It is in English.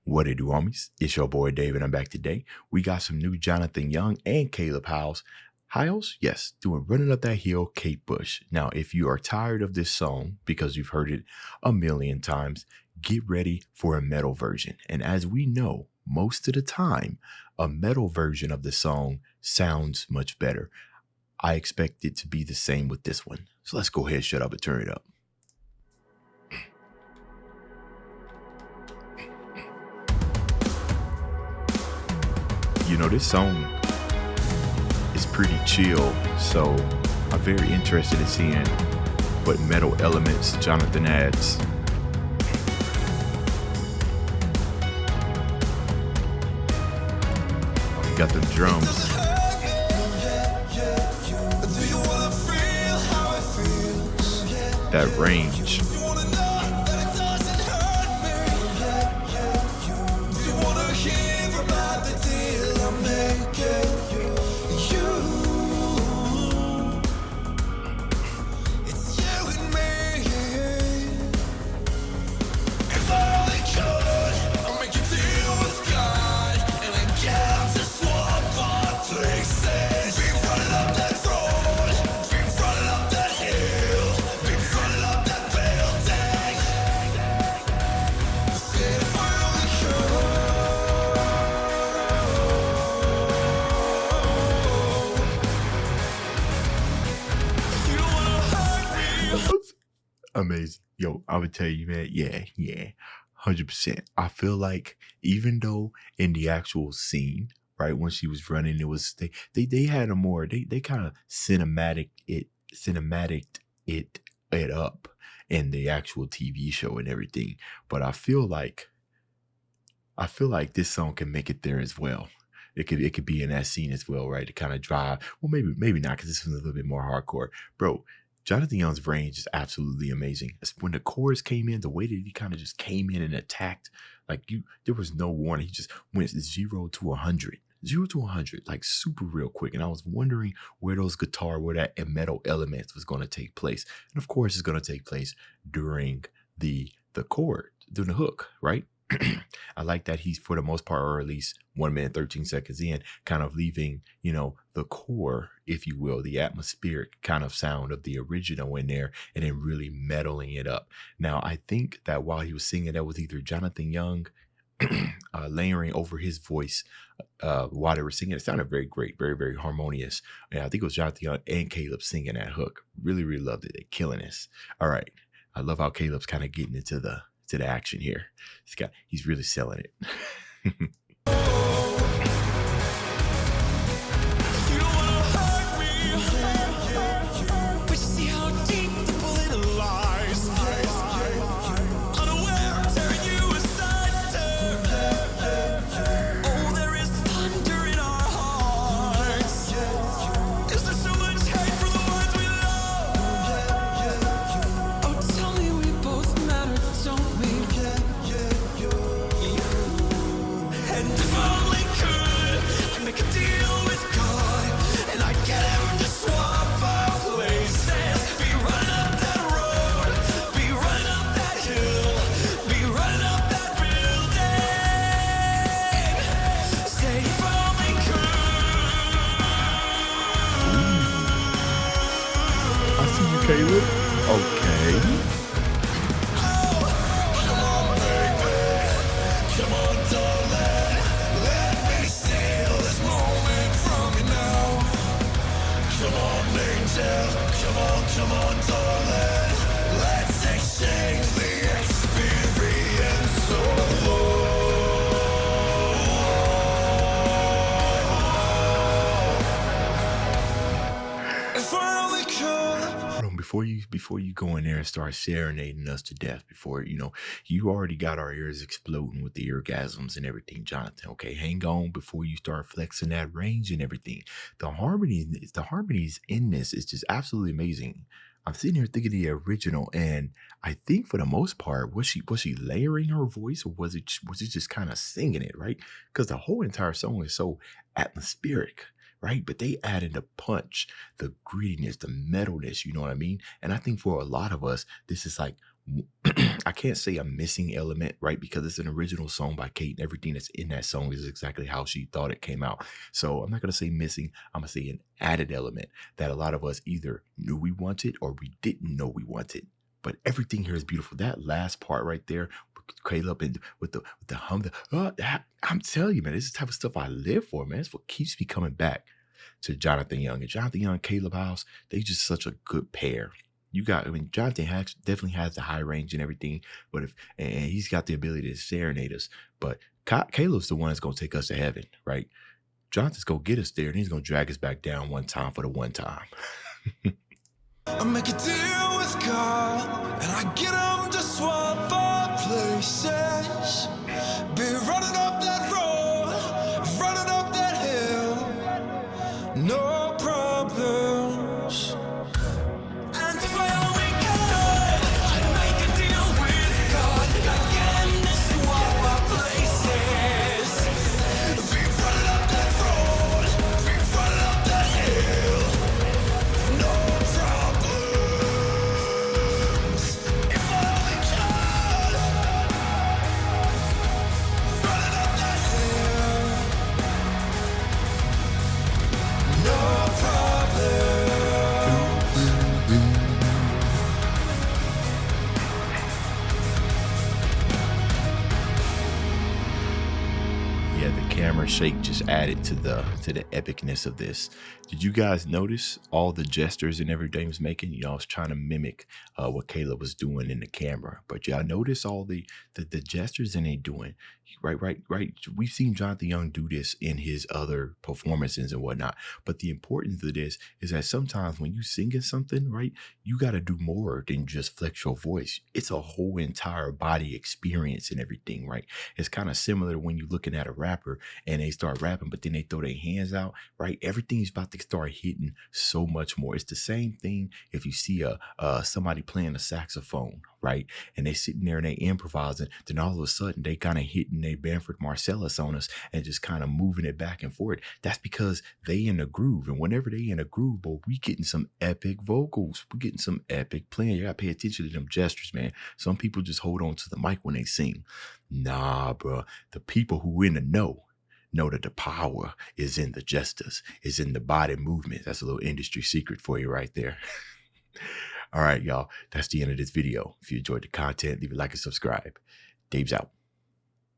What it do, homies? It's your boy David. I'm back today. We got some new Jonathan Young and Caleb Hyles. Hyles, yes, doing Running Up That Hill, Kate Bush. Now, if you are tired of this song because you've heard it a million times, get ready for a metal version. And as we know, most of the time, a metal version of the song sounds much better. I expect it to be the same with this one. So let's go ahead, shut up, and turn it up. You know, this song is pretty chill, so I'm very interested in seeing what metal elements Jonathan adds. We got them drums. That range. Amazing. Yo, I would tell you, man, yeah, 100%. I feel like even though in the actual scene, right, when she was running, it was they had a more they kind of cinematic it up in the actual TV show and everything. But I feel like this song can make it there as well. It could be in that scene as well, right? To kind of drive. Well, maybe not, because this one's a little bit more hardcore, bro. Jonathan Young's range is absolutely amazing. When the chorus came in, the way that he kind of just came in and attacked, there was no warning. He just went 0 to 100, 0 to 100, like super real quick. And I was wondering where that metal elements was going to take place. And of course, it's going to take place during the hook, right? I like that he's, for the most part, or at least 1 minute, 13 seconds in, kind of leaving, the core, if you will, the atmospheric kind of sound of the original in there, and then really metaling it up. Now, I think that while he was singing, that was either Jonathan Young layering over his voice while they were singing. It sounded very great, very, very harmonious. And I think it was Jonathan Young and Caleb singing that hook. Really, really loved it. They're killing this. All right. I love how Caleb's kind of getting into the action here. He's really selling it. Caleb. Okay. Come on, baby. Come on, darling. Let me steal this moment from you now. Come on, angel. Come on, darling. Let's exchange the experience of love. If I only could. Before you go in there and start serenading us to death, before you already got our ears exploding with the orgasms and everything, Jonathan. Okay, hang on before you start flexing that range and everything. The harmonies in this is just absolutely amazing. I'm sitting here thinking the original, and I think for the most part, was she layering her voice, or was it just kind of singing it, right? Because the whole entire song is so atmospheric, right? But they added the punch, the grittiness, the metalness, you know what I mean? And I think for a lot of us, this is like I can't say a missing element, right? Because it's an original song by Kate, and everything that's in that song is exactly how she thought it came out. So I'm not gonna say missing. I'm gonna say an added element that a lot of us either knew we wanted or we didn't know we wanted. But everything here is beautiful. That last part right there, with Caleb and with the hum, I'm telling you, man, this is the type of stuff I live for, man. It's what keeps me coming back to Jonathan Young and Jonathan Young, Caleb House. They just such a good pair. I mean, Jonathan definitely has the high range and everything, but and he's got the ability to serenade us. But Caleb's the one that's gonna take us to heaven, right? Jonathan's gonna get us there, and he's gonna drag us back down one time for the one time. I make a deal with God, and I get him to swap our places. Be running up that road, running up that hill, no problems. And if I only could, I'd make a deal with God, I get him to swap our places. Be running up that road, be running up that hill, no problems. If I only could, running up that hill, no problems. Yeah, the camera shake just added to the epicness of this. Did you guys notice all the gestures and everything he was making? You know, I was trying to mimic what Caleb was doing in the camera, but y'all notice all the gestures and they doing. Right. We've seen Jonathan Young do this in his other performances and whatnot. But the importance of this is that sometimes when you singing something, right, you got to do more than just flex your voice. It's a whole entire body experience and everything, right? It's kind of similar to when you're looking at a rapper and they start rapping, but then they throw their hands out, right? Everything's about to start hitting so much more. It's the same thing if you see somebody playing a saxophone, right? And they sitting there and they improvising, then all of a sudden they kind of hitting a Bamford Marcellus on us and just kind of moving it back and forth. That's because they in the groove. And whenever they in a groove, boy, we getting some epic vocals. We getting some epic playing. You gotta pay attention to them gestures, man. Some people just hold on to the mic when they sing. Nah, bro. The people who in the know that the power is in the gestures, is in the body movement. That's a little industry secret for you right there. All right, y'all. That's the end of this video. If you enjoyed the content, leave a like and subscribe. Dave's out.